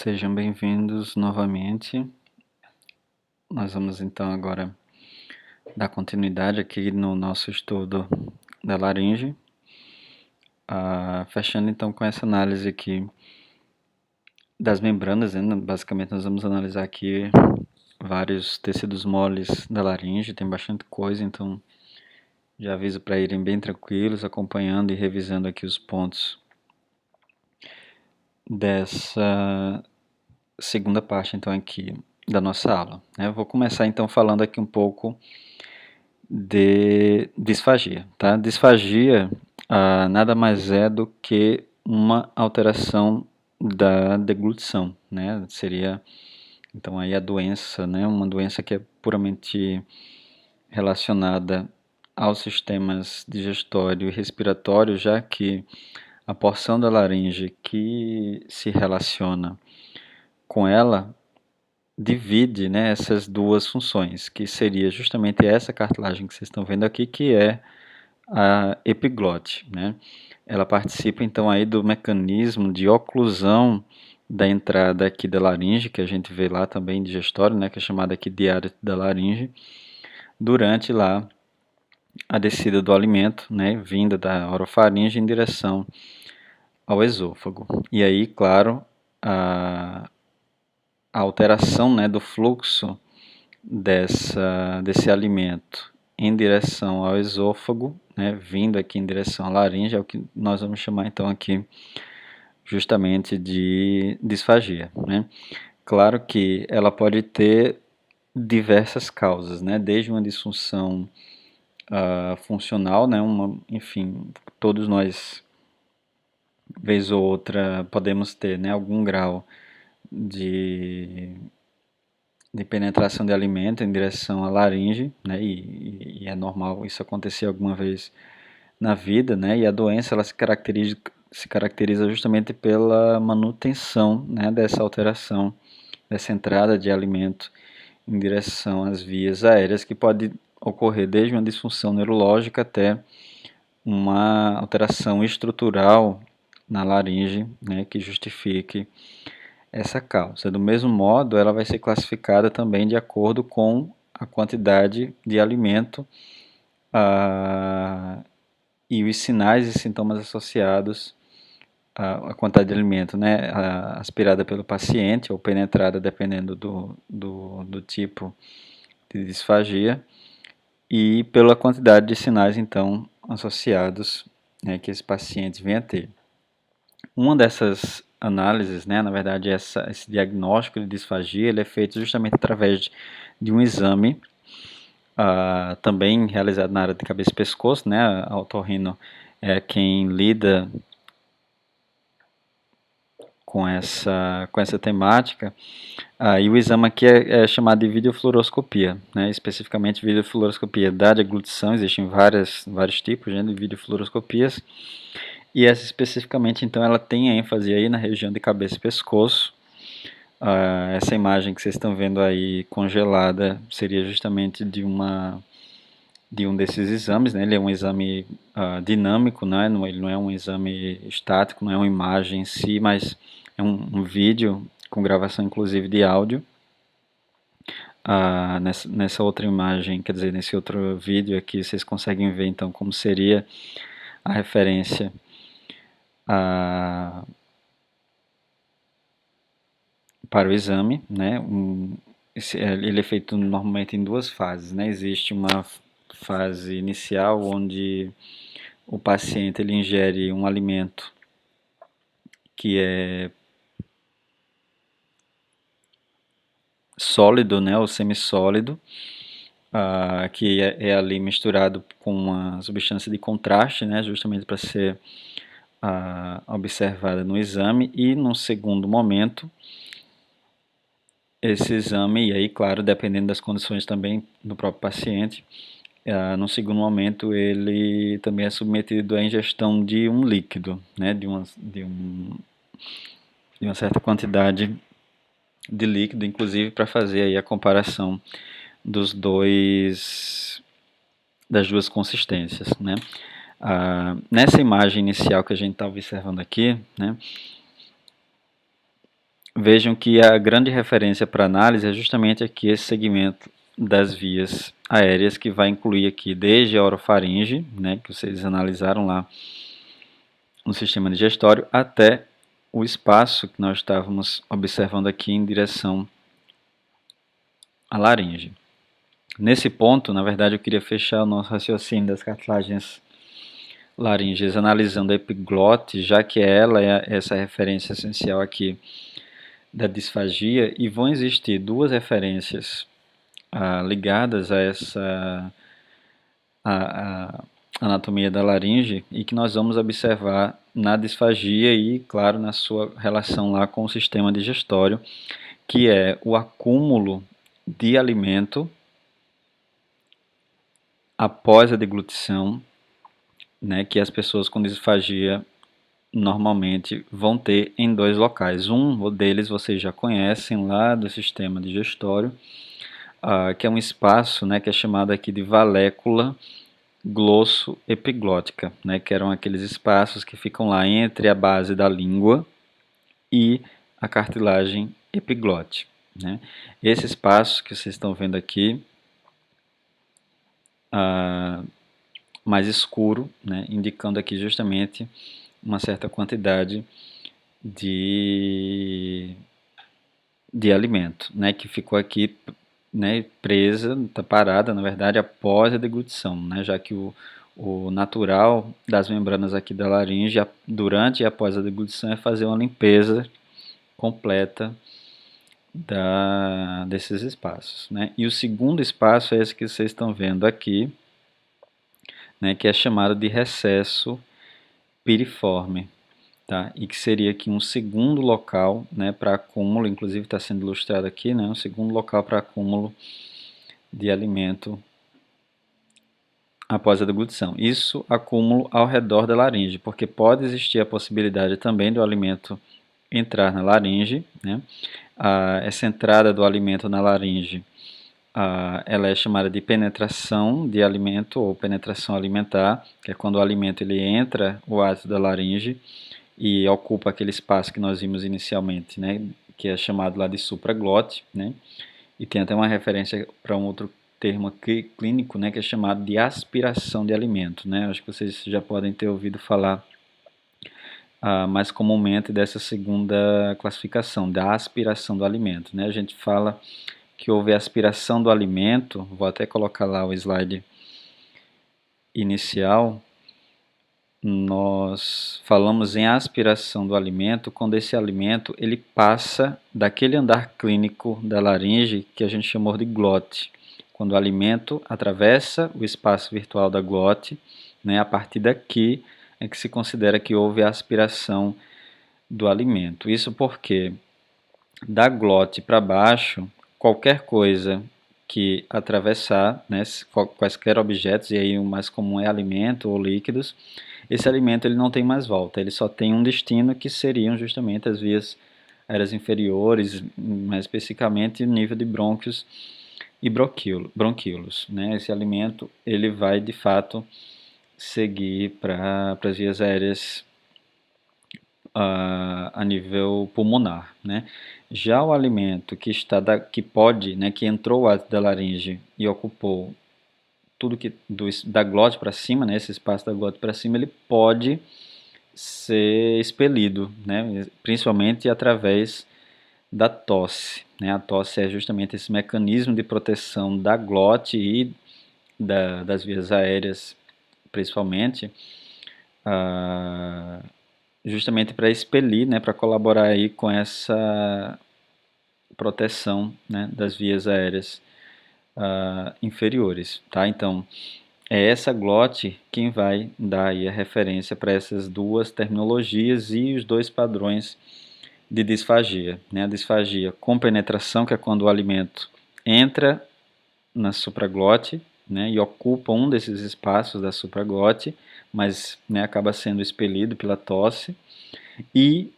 Sejam bem-vindos novamente. Nós vamos então agora dar continuidade aqui no nosso estudo da laringe, fechando então com essa análise aqui das membranas, né? Basicamente nós vamos analisar aqui vários tecidos moles da laringe, tem bastante coisa, então já aviso para irem bem tranquilos, acompanhando e revisando aqui os pontos dessa segunda parte então aqui da nossa aula. Eu vou começar então falando aqui um pouco de disfagia, tá? Disfagia nada mais é do que uma alteração da deglutição, né? Seria então aí a doença, né? Uma doença que é puramente relacionada aos sistemas digestório e respiratório, já que a porção da laringe que se relaciona com ela divide, né, essas duas funções, que seria justamente essa cartilagem que vocês estão vendo aqui, que é a epiglote, né? Ela participa então aí do mecanismo de oclusão da entrada aqui da laringe, que a gente vê lá também em digestório, né, que é chamada aqui de área da laringe, durante lá a descida do alimento, né, vinda da orofaringe em direção ao esôfago. E aí, claro, a alteração, né, do fluxo desse alimento em direção ao esôfago, né, vindo aqui em direção à laringe, é o que nós vamos chamar então aqui justamente de disfagia, né? Claro que ela pode ter diversas causas, né, desde uma disfunção funcional, né, enfim, todos nós, vez ou outra, podemos ter, né, algum grau de penetração de alimento em direção à laringe, né, e é normal isso acontecer alguma vez na vida, né, e a doença ela se caracteriza justamente pela manutenção, né, dessa alteração, dessa entrada de alimento em direção às vias aéreas, que pode ocorrer desde uma disfunção neurológica até uma alteração estrutural na laringe, né, que justifique essa causa. Do mesmo modo, ela vai ser classificada também de acordo com a quantidade de alimento e os sinais e sintomas associados à quantidade de alimento, né, aspirada pelo paciente ou penetrada, dependendo do tipo de disfagia, e pela quantidade de sinais, então, associados, né, que esse paciente venha a ter. Uma dessas análises, né, na verdade, esse diagnóstico de disfagia, ele é feito justamente através de um exame, também realizado na área de cabeça e pescoço, né, a otorrino é quem lida com essa temática, e o exame aqui é chamado de videofluoroscopia, né, especificamente videofluoroscopia da deglutição. Existem vários tipos, né, de videofluoroscopias, e essa especificamente, então, ela tem ênfase aí na região de cabeça e pescoço. Essa imagem que vocês estão vendo aí congelada seria justamente de um desses exames, né? Ele é um exame dinâmico, né? Ele não é um exame estático, não é uma imagem em si, mas é um vídeo com gravação inclusive de áudio. Nessa outra imagem, quer dizer, nesse outro vídeo aqui, vocês conseguem ver então como seria a referência para o exame, né? Ele é feito normalmente em duas fases, né? Existe uma fase inicial onde o paciente ele ingere um alimento que é sólido, né, ou semissólido, que é ali misturado com uma substância de contraste, né, justamente para ser observada no exame, e num segundo momento esse exame, e aí claro, dependendo das condições também do próprio paciente, no segundo momento ele também é submetido à ingestão de um líquido, né, de uma certa quantidade de líquido, inclusive para fazer aí a comparação das duas consistências, né. Nessa imagem inicial que a gente está observando aqui, né, Vejam que a grande referência para análise é justamente aqui esse segmento das vias aéreas, que vai incluir aqui desde a orofaringe, né, que vocês analisaram lá no sistema digestório, até o espaço que nós estávamos observando aqui em direção à laringe. Nesse ponto, na verdade, eu queria fechar o nosso raciocínio das cartilagens laríngeas analisando a epiglote, já que ela é essa referência essencial aqui da disfagia, e vão existir duas referências ligadas a essa a anatomia da laringe e que nós vamos observar na disfagia e, claro, na sua relação lá com o sistema digestório, que é o acúmulo de alimento após a deglutição, né, que as pessoas com disfagia normalmente vão ter em dois locais. Um deles vocês já conhecem lá do sistema digestório, que é um espaço, né, que é chamado aqui de valécula glosso-epiglótica, né, que eram aqueles espaços que ficam lá entre a base da língua e a cartilagem epiglote, né. Esse espaço que vocês estão vendo aqui, mais escuro, né, indicando aqui justamente uma certa quantidade de alimento, né, que ficou aqui, né, presa, está parada, na verdade, após a deglutição, né, já que o natural das membranas aqui da laringe, durante e após a deglutição, é fazer uma limpeza completa desses espaços, né. E o segundo espaço é esse que vocês estão vendo aqui, né, que é chamado de recesso piriforme, tá? E que seria aqui um segundo local, né, para acúmulo, inclusive está sendo ilustrado aqui, né, um segundo local para acúmulo de alimento após a deglutição. Isso acúmulo ao redor da laringe, porque pode existir a possibilidade também do alimento entrar na laringe, né? Essa entrada do alimento na laringe, ela é chamada de penetração de alimento ou penetração alimentar, que é quando o alimento ele entra o átrio da laringe e ocupa aquele espaço que nós vimos inicialmente, né, que é chamado lá de supraglote, né, e tem até uma referência para um outro termo clínico, né, que é chamado de aspiração de alimento, né. Acho que vocês já podem ter ouvido falar mais comumente dessa segunda classificação, da aspiração do alimento, né. A gente fala que houve aspiração do alimento, vou até colocar lá o slide inicial. Nós falamos em aspiração do alimento quando esse alimento ele passa daquele andar clínico da laringe que a gente chamou de glote. Quando o alimento atravessa o espaço virtual da glote, né, a partir daqui é que se considera que houve a aspiração do alimento. Isso porque da glote para baixo, qualquer coisa que atravessar, né, quaisquer objetos, e aí o mais comum é alimento ou líquidos, esse alimento ele não tem mais volta, ele só tem um destino que seriam justamente as vias aéreas inferiores, mais especificamente o nível de brônquios e bronquíolos, né? Esse alimento ele vai de fato seguir para as vias aéreas a nível pulmonar, né? Já o alimento que que pode, né, que entrou da laringe e ocupou tudo que da glote para cima, né, esse espaço da glote para cima, ele pode ser expelido, né, principalmente através da tosse, né. A tosse é justamente esse mecanismo de proteção da glote e das vias aéreas, principalmente, justamente para expelir, né, para colaborar aí com essa proteção, né, das vias aéreas inferiores, tá? Então, é essa glote quem vai dar aí a referência para essas duas terminologias e os dois padrões de disfagia, né? A disfagia com penetração, que é quando o alimento entra na supraglote, né, e ocupa um desses espaços da supraglote, mas, né, acaba sendo expelido pela tosse, e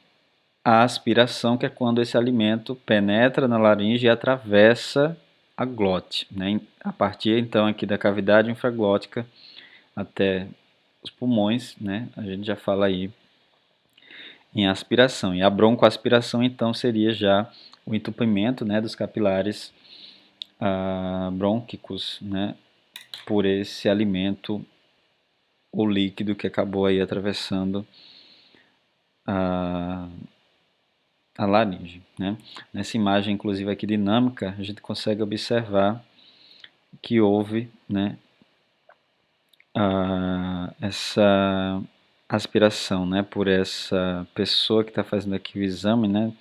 a aspiração, que é quando esse alimento penetra na laringe e atravessa a glote, né? A partir então aqui da cavidade infraglótica até os pulmões, né? A gente já fala aí em aspiração. E a broncoaspiração, então, seria já o entupimento, né, dos capilares brônquicos, né, por esse alimento, o líquido que acabou aí atravessando a, a laringe, né. Nessa imagem, inclusive aqui dinâmica, a gente consegue observar que houve, né, essa aspiração, né, por essa pessoa que está fazendo aqui o exame, né.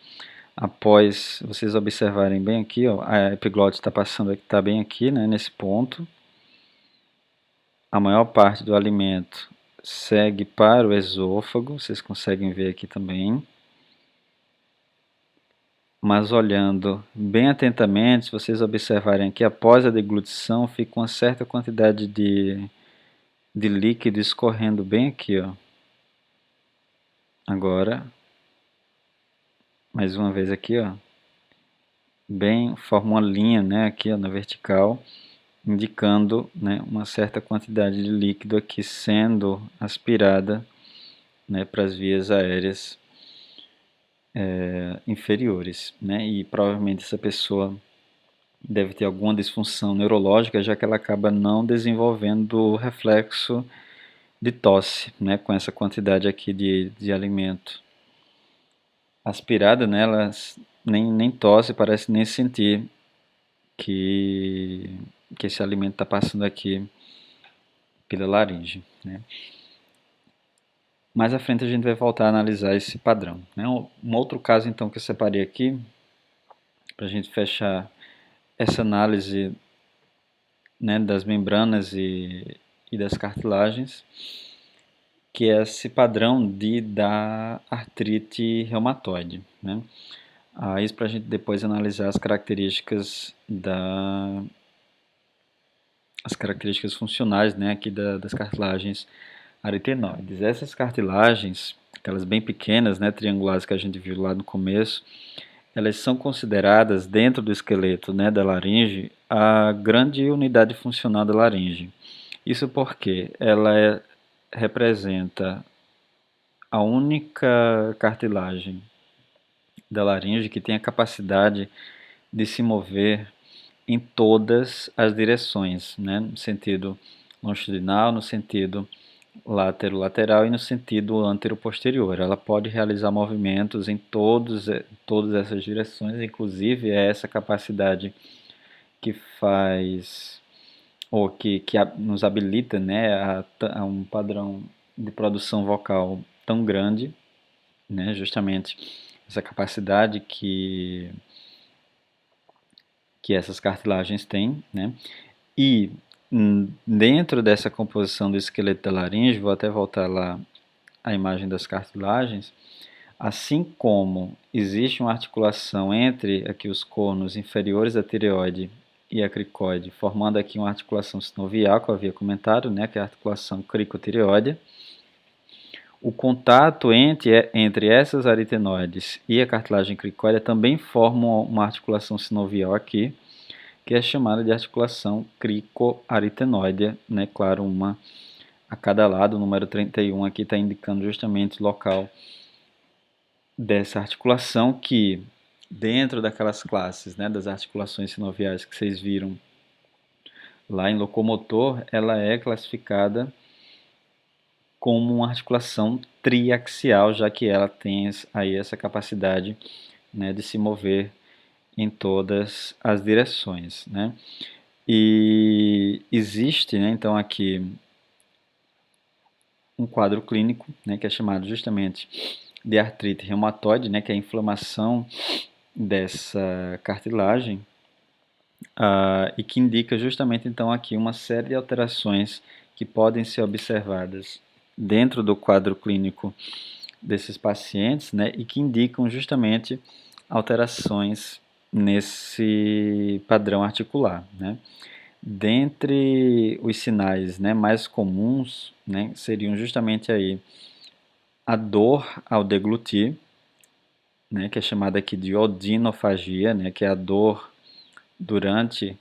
Após vocês observarem bem aqui, ó, a epiglote está passando, está bem aqui, né, nesse ponto. A maior parte do alimento segue para o esôfago, vocês conseguem ver aqui também. Mas olhando bem atentamente, se vocês observarem aqui, após a deglutição, fica uma certa quantidade de líquido escorrendo bem aqui, ó. Agora, mais uma vez aqui, ó, bem, forma uma linha, né, aqui, ó, na vertical, indicando, né, uma certa quantidade de líquido aqui sendo aspirada, né, para as vias aéreas inferiores, né, e provavelmente essa pessoa deve ter alguma disfunção neurológica, já que ela acaba não desenvolvendo o reflexo de tosse, né, com essa quantidade aqui de alimento aspirada, né, ela nem tosse, parece nem sentir que esse alimento está passando aqui pela laringe, né. Mais à frente a gente vai voltar a analisar esse padrão, né. Um outro caso então que eu separei aqui, para a gente fechar essa análise, né, das membranas e das cartilagens, que é esse padrão da artrite reumatoide, né. Isso para a gente depois analisar as características as características funcionais, né, aqui das cartilagens aritenoides. Essas cartilagens, aquelas bem pequenas, né, triangulares que a gente viu lá no começo, elas são consideradas dentro do esqueleto, né, da laringe a grande unidade funcional da laringe. Isso porque ela representa a única cartilagem da laringe que tem a capacidade de se mover em todas as direções, né, no sentido longitudinal, no sentido lateral e no sentido antero-posterior. Ela pode realizar movimentos em todas essas direções, inclusive é essa capacidade que faz, ou que nos habilita, né, a um padrão de produção vocal tão grande, né, justamente essa capacidade que essas cartilagens têm, né, e dentro dessa composição do esqueleto da laringe, vou até voltar lá a imagem das cartilagens, assim como existe uma articulação entre aqui os conos inferiores da tireoide e a cricoide, formando aqui uma articulação sinovial, que eu havia comentado, né, que é a articulação cricotireoide. O contato entre essas aritenoides e a cartilagem cricóide também forma uma articulação sinovial aqui, que é chamada de articulação cricoaritenoide, né? Claro, uma a cada lado. O número 31 aqui está indicando justamente o local dessa articulação que, dentro daquelas classes, né, das articulações sinoviais que vocês viram lá em locomotor, ela é classificada como uma articulação triaxial, já que ela tem aí essa capacidade, né, de se mover em todas as direções, né? E existe, né, então aqui um quadro clínico, né, que é chamado justamente de artrite reumatoide, né, que é a inflamação dessa cartilagem, e que indica justamente então aqui uma série de alterações que podem ser observadas dentro do quadro clínico desses pacientes, né, e que indicam justamente alterações nesse padrão articular, né. Dentre os sinais, né, mais comuns, né, seriam justamente aí a dor ao deglutir, né, que é chamada aqui de odinofagia, né, que é a dor durante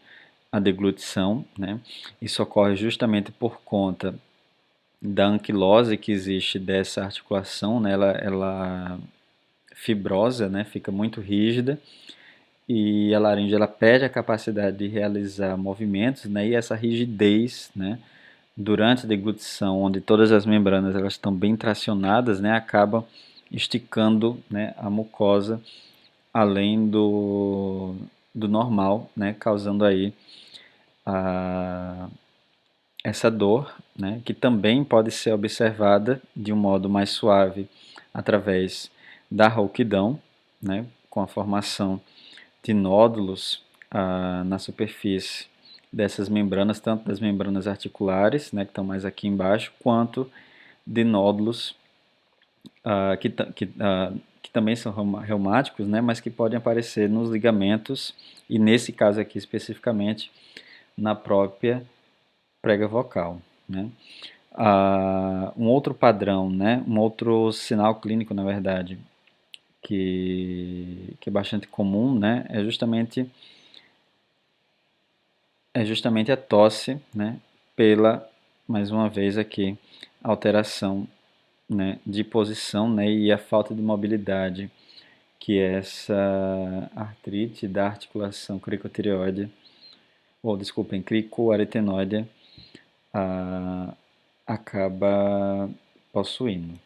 a deglutição, né. Isso ocorre justamente por conta da anquilose que existe dessa articulação, né? Ela fibrosa, né? Fica muito rígida e a laringe ela perde a capacidade de realizar movimentos, né? E essa rigidez, né? Durante a deglutição, onde todas as membranas elas estão bem tracionadas, né? Acaba esticando, né? A mucosa além do normal, né? Causando aí a, essa dor, né? Que também pode ser observada de um modo mais suave através da rouquidão, né? Com a formação de nódulos na superfície dessas membranas, tanto das membranas articulares, né, que estão mais aqui embaixo, quanto de nódulos que também são reumáticos, né, mas que podem aparecer nos ligamentos e, nesse caso aqui especificamente, na própria prega vocal. Né. Um outro padrão, né, um outro sinal clínico, na verdade, que é bastante comum, né, é justamente a tosse, né, pela, mais uma vez aqui, alteração, né, de posição, né, e a falta de mobilidade, que é essa artrite da articulação cricotireoide, ou desculpem, cricoarytenoide, a, acaba possuindo.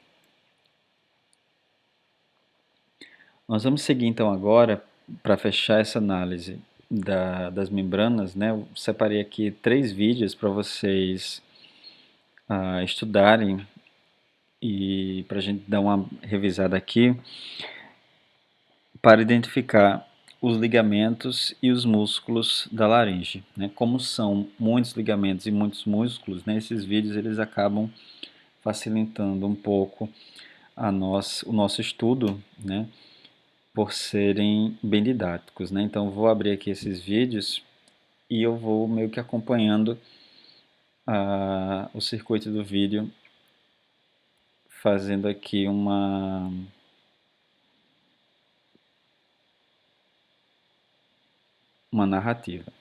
Nós vamos seguir então agora, para fechar essa análise das membranas, né, eu separei aqui 3 vídeos para vocês estudarem e para a gente dar uma revisada aqui, para identificar os ligamentos e os músculos da laringe. Né? Como são muitos ligamentos e muitos músculos, né, esses vídeos eles acabam facilitando um pouco o nosso estudo, né, por serem bem didáticos. Né? Então, vou abrir aqui esses vídeos e eu vou meio que acompanhando o circuito do vídeo, fazendo aqui uma narrativa.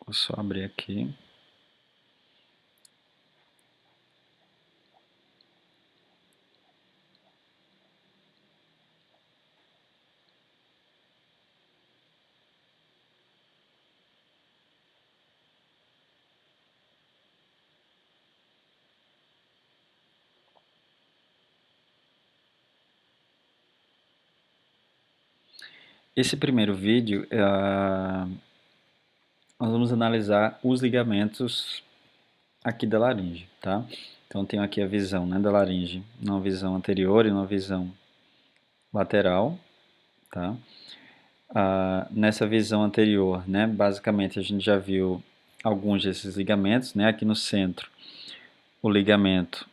Vou só abrir aqui. Esse primeiro vídeo, nós vamos analisar os ligamentos aqui da laringe, tá? Então, tenho aqui a visão, né, da laringe, uma visão anterior e uma visão lateral, tá? Nessa visão anterior, né, basicamente a gente já viu alguns desses ligamentos, né? Aqui no centro, o ligamento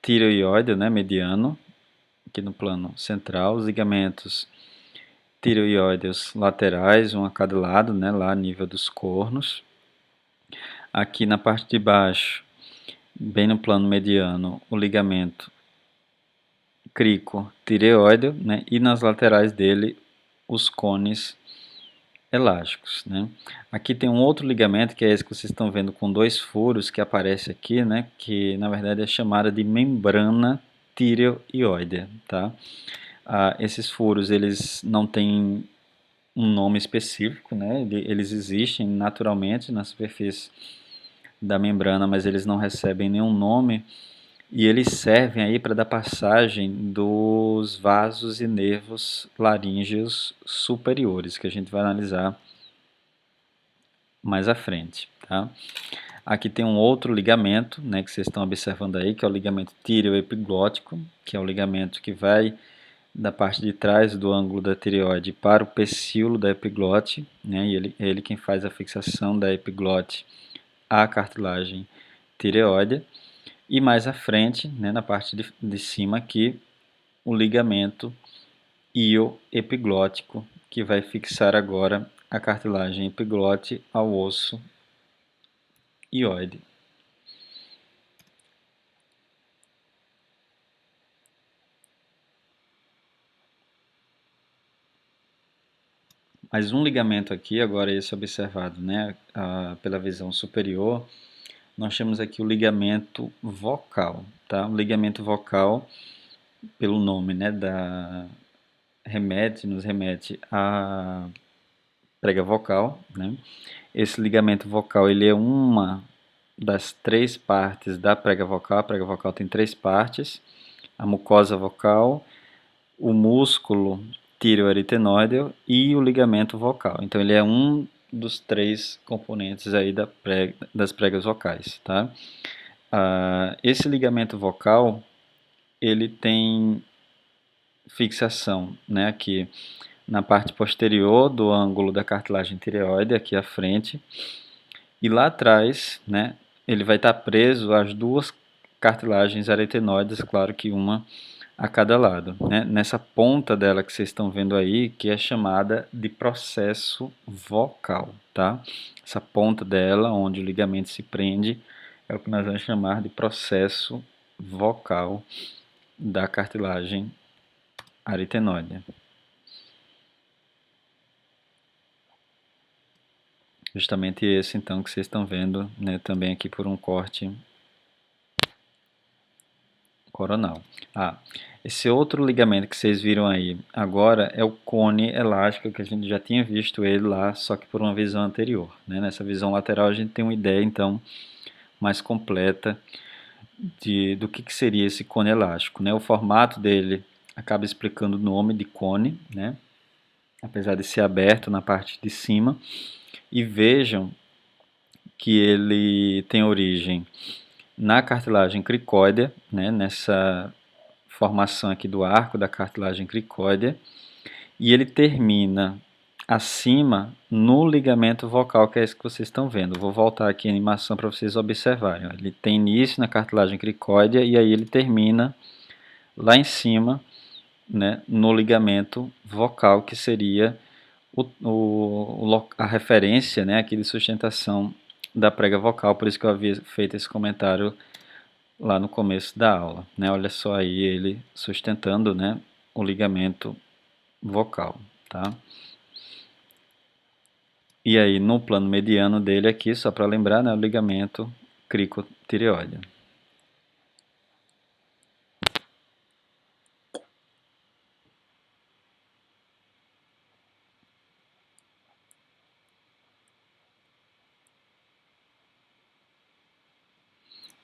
tireoide, né, mediano, aqui no plano central, os ligamentos tireoideus laterais, um a cada lado, né, lá a nível dos cornos. Aqui na parte de baixo, bem no plano mediano, o ligamento crico-tireoide, né, e nas laterais dele, os cones elásticos. Né. Aqui tem um outro ligamento, que é esse que vocês estão vendo com 2 furos, que aparece aqui, né, que na verdade é chamada de membrana tireoide. Tá. Esses furos eles não têm um nome específico, né? Eles existem naturalmente na superfície da membrana, mas eles não recebem nenhum nome e eles servem aí para dar passagem dos vasos e nervos laríngeos superiores, que a gente vai analisar mais à frente, tá? Aqui tem um outro ligamento, né, que vocês estão observando aí, que é o ligamento tireoepiglótico, que é o ligamento que vai da parte de trás do ângulo da tireoide para o pecíolo da epiglote, né, e é ele quem faz a fixação da epiglote à cartilagem tireoide. E mais à frente, né, na parte de cima aqui, o ligamento ioepiglótico, que vai fixar agora a cartilagem epiglote ao osso ióide. Mas um ligamento aqui, agora esse observado, né, pela visão superior, nós temos aqui o ligamento vocal, tá? O ligamento vocal, pelo nome, né, nos remete à prega vocal, né? Esse ligamento vocal, ele é uma das três partes da prega vocal. A prega vocal tem três partes: a mucosa vocal, o músculo tireoaritenoide e o ligamento vocal. Então ele é um dos três componentes aí das pregas vocais, tá? Esse ligamento vocal, ele tem fixação, né, aqui na parte posterior do ângulo da cartilagem tireoide, aqui à frente, e lá atrás, né, ele vai estar preso às duas cartilagens aretinoides, claro que uma a cada lado, né? Nessa ponta dela que vocês estão vendo aí, que é chamada de processo vocal, tá? Essa ponta dela, onde o ligamento se prende, é o que nós vamos chamar de processo vocal da cartilagem aritenoide. Justamente esse, então, que vocês estão vendo, né, também aqui por um corte coronal. Esse outro ligamento que vocês viram aí agora é o cone elástico, que a gente já tinha visto ele lá, só que por uma visão anterior, né? Nessa visão lateral a gente tem uma ideia, então, mais completa do que seria esse cone elástico, né? O formato dele acaba explicando o nome de cone, né? Apesar de ser aberto na parte de cima. E vejam que ele tem origem na cartilagem cricóidea, né? Nessa formação aqui do arco da cartilagem cricóidea, e ele termina acima no ligamento vocal, que é esse que vocês estão vendo. Vou voltar aqui a animação para vocês observarem. Ele tem início na cartilagem cricóidea e aí ele termina lá em cima, né, no ligamento vocal, que seria a referência, né, aqui de sustentação da prega vocal. Por isso que eu havia feito esse comentário lá no começo da aula, né? Olha só aí ele sustentando, né, o ligamento vocal, tá? E aí no plano mediano dele aqui, só para lembrar, né, o ligamento cricotireoide.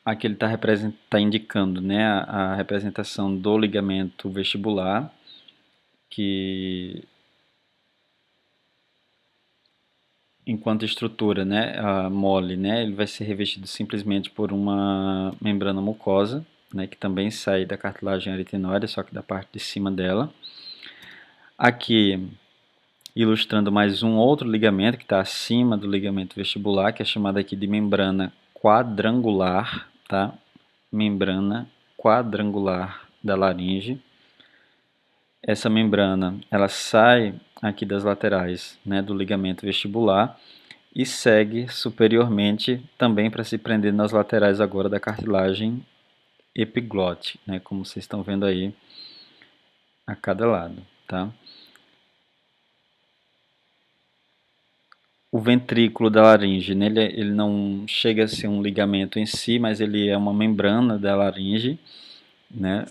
Aqui ele está indicando, né, a representação do ligamento vestibular, que enquanto estrutura, né, mole, né, ele vai ser revestido simplesmente por uma membrana mucosa, né, que também sai da cartilagem aritenoide, só que da parte de cima dela. Aqui, ilustrando mais um outro ligamento que está acima do ligamento vestibular, que é chamado aqui de membrana quadrangular, tá? Membrana quadrangular da laringe. Essa membrana, ela sai aqui das laterais, né, do ligamento vestibular e segue superiormente também para se prender nas laterais agora da cartilagem epiglote, né, como vocês estão vendo aí a cada lado, tá? O ventrículo da laringe, né, ele não chega a ser um ligamento em si, mas ele é uma membrana da laringe, né,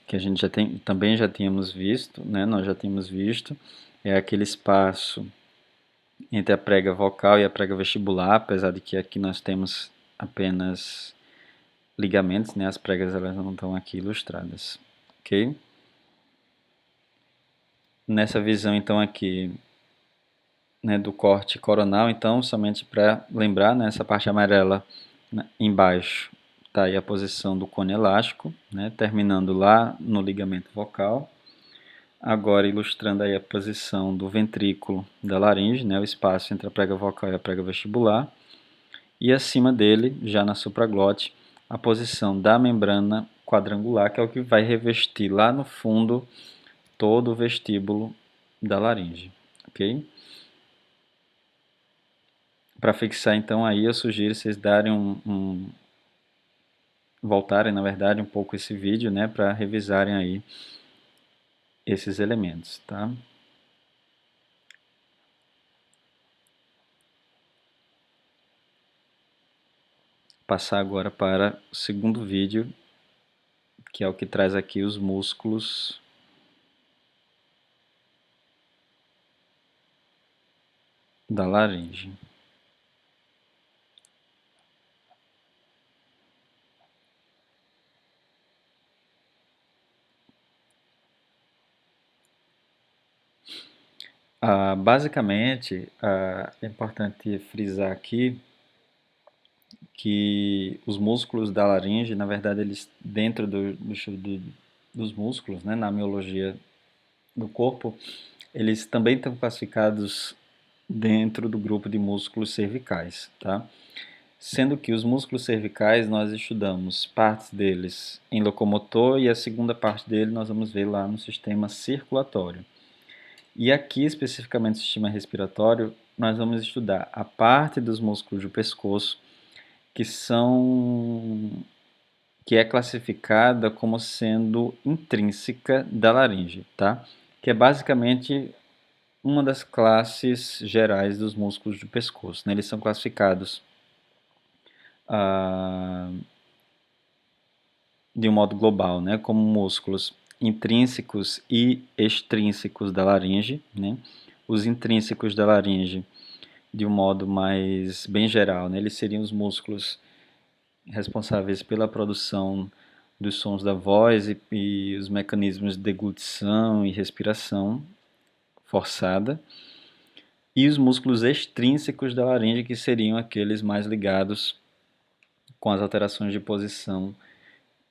que a gente também já tínhamos visto, né, nós já tínhamos visto, é aquele espaço entre a prega vocal e a prega vestibular, apesar de que aqui nós temos apenas ligamentos, né, as pregas elas não estão aqui ilustradas, ok? Nessa visão então aqui, né, do corte coronal, então, somente para lembrar, né, essa parte amarela, né, embaixo está aí a posição do cone elástico, né, terminando lá no ligamento vocal. Agora ilustrando aí a posição do ventrículo da laringe, né, o espaço entre a prega vocal e a prega vestibular. E acima dele, já na supraglote, a posição da membrana quadrangular, que é o que vai revestir lá no fundo todo o vestíbulo da laringe, ok? Para fixar então aí, eu sugiro vocês darem voltarem, na verdade, um pouco esse vídeo, né, para revisarem aí esses elementos, tá? passar agora para o segundo vídeo, que é o que traz aqui os músculos da laringe. Basicamente, é importante frisar aqui que os músculos da laringe, na verdade, eles dentro dos músculos, né, na miologia do corpo, eles também estão classificados dentro do grupo de músculos cervicais, tá? Sendo que os músculos cervicais nós estudamos partes deles em locomotor e a segunda parte dele nós vamos ver lá no sistema circulatório. E aqui, especificamente no sistema respiratório, nós vamos estudar a parte dos músculos do pescoço que é classificada como sendo intrínseca da laringe, tá? Que é basicamente uma das classes gerais dos músculos do pescoço, né? Eles são classificados ah, de um modo global, né? Como músculos intrínsecos e extrínsecos da laringe, né? Os intrínsecos da laringe, de um modo mais bem geral, né? Eles seriam os músculos responsáveis pela produção dos sons da voz e os mecanismos de deglutição e respiração forçada, e os músculos extrínsecos da laringe, que seriam aqueles mais ligados com as alterações de posição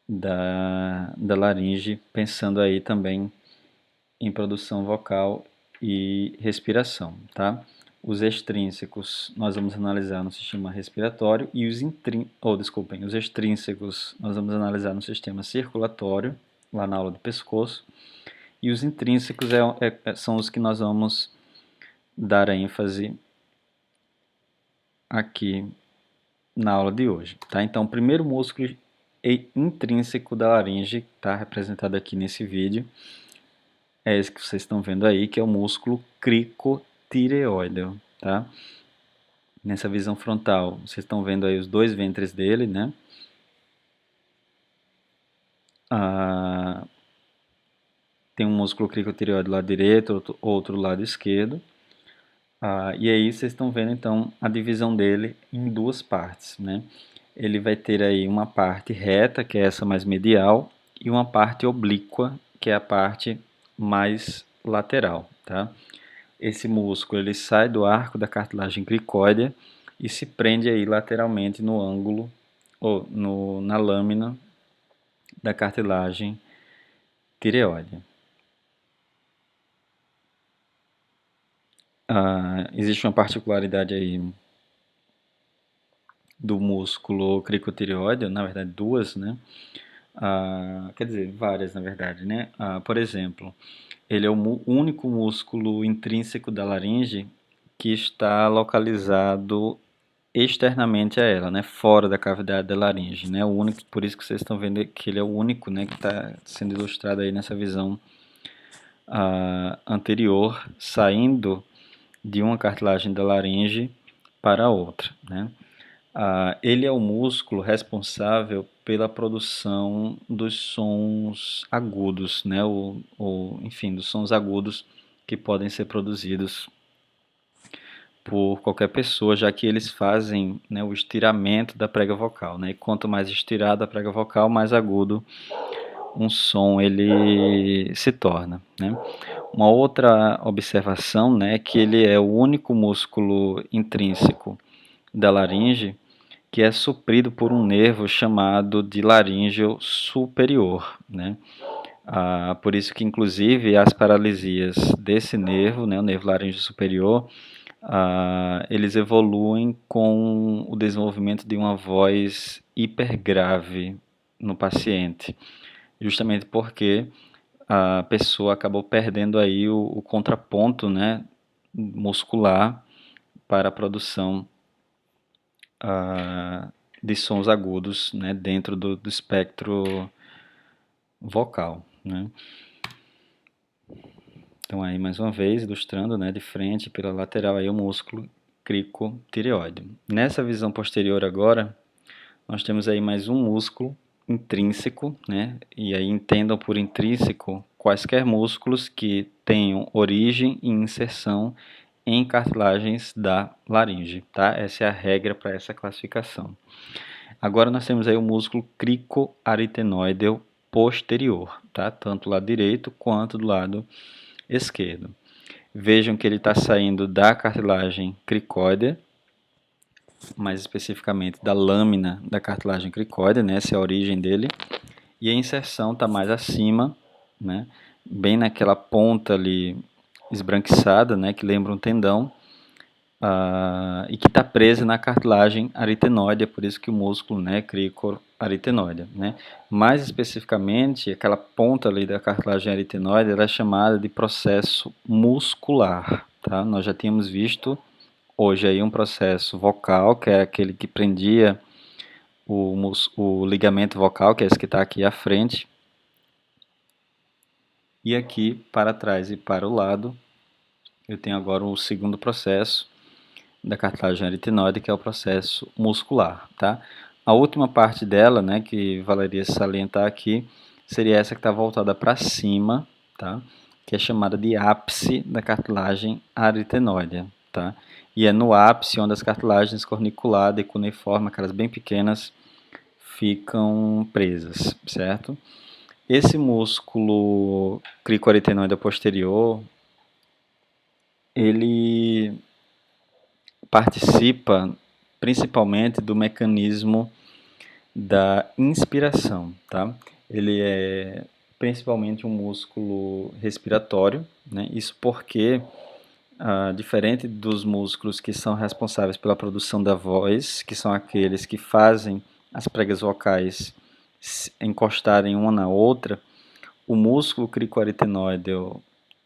da laringe, pensando aí também em produção vocal e respiração, tá? Os extrínsecos nós vamos analisar no sistema respiratório e os extrínsecos nós vamos analisar no sistema circulatório, lá na aula do pescoço, e os intrínsecos são os que nós vamos dar ênfase aqui na aula de hoje, tá? Então, o primeiro músculo intrínseco da laringe, está representado aqui nesse vídeo, é esse que vocês estão vendo aí, que é o músculo cricotireoide, tá? Nessa visão frontal, vocês estão vendo aí os dois ventres dele, né? Tem um músculo cricotireoide do lado direito, outro lado esquerdo. E aí vocês estão vendo então a divisão dele em duas partes, né? Ele vai ter aí uma parte reta, que é essa mais medial, e uma parte oblíqua, que é a parte mais lateral, tá? Esse músculo ele sai do arco da cartilagem cricóidea e se prende aí lateralmente no ângulo ou na lâmina da cartilagem tireoide. Existe uma particularidade aí do músculo cricotireoide, na verdade duas, né? Quer dizer, várias na verdade, né? Por exemplo, ele é o único músculo intrínseco da laringe que está localizado externamente a ela, né? Fora da cavidade da laringe, né? O único, por isso que vocês estão vendo que ele é o único, né? Que está sendo ilustrado aí nessa visão anterior, saindo de uma cartilagem da laringe para outra, né? Ele é o músculo responsável pela produção dos sons agudos, né? Enfim, dos sons agudos que podem ser produzidos por qualquer pessoa, já que eles fazem, né, o estiramento da prega vocal, né? E quanto mais estirada a prega vocal, mais agudo um som ele se torna, né? Uma outra observação, né, é que ele é o único músculo intrínseco da laringe que é suprido por um nervo chamado de laríngeo superior, né? Por isso que, inclusive, as paralisias desse nervo, né, o nervo laríngeo superior, eles evoluem com o desenvolvimento de uma voz hipergrave no paciente, justamente porque a pessoa acabou perdendo aí o contraponto, né, muscular para a produção de sons agudos, né, dentro do espectro vocal, né? Então aí mais uma vez ilustrando, né, de frente pela lateral aí o músculo cricotireoide. Nessa visão posterior agora, Nós temos aí mais um músculo intrínseco, né? E aí entendam por intrínseco quaisquer músculos que tenham origem e inserção em cartilagens da laringe, tá? Essa é a regra para essa classificação. Agora nós temos aí o músculo cricoaritenoide posterior, tá? Tanto do lado direito quanto do lado esquerdo. Vejam que ele está saindo da cartilagem cricóide, mais especificamente da lâmina da cartilagem cricóide, né? Essa é a origem dele. E a inserção está mais acima, né? Bem naquela ponta ali esbranquiçada, né? Que lembra um tendão. E que está presa na cartilagem aritenoide, é por isso que o músculo, né, cricoaritenoide, né? Mais especificamente, aquela ponta ali da cartilagem aritenoide era chamada de processo muscular, tá? Nós já tínhamos visto hoje aí um processo vocal, que é aquele que prendia o ligamento vocal, que é esse que está aqui à frente, e aqui para trás e para o lado, eu tenho agora o segundo processo da cartilagem aritenoide, que é o processo muscular, tá? A última parte dela, né, que valeria salientar aqui, seria essa que está voltada para cima, tá? Que é chamada de ápice da cartilagem aritenoide, tá? E é no ápice onde as cartilagens corniculada e cuneiforme, aquelas bem pequenas, ficam presas, certo? Esse músculo cricoaritenoide posterior, ele participa principalmente do mecanismo da inspiração, tá? Ele é principalmente um músculo respiratório, né? Isso porque, diferente dos músculos que são responsáveis pela produção da voz, que são aqueles que fazem as pregas vocais encostarem uma na outra, o músculo cricoaritenoide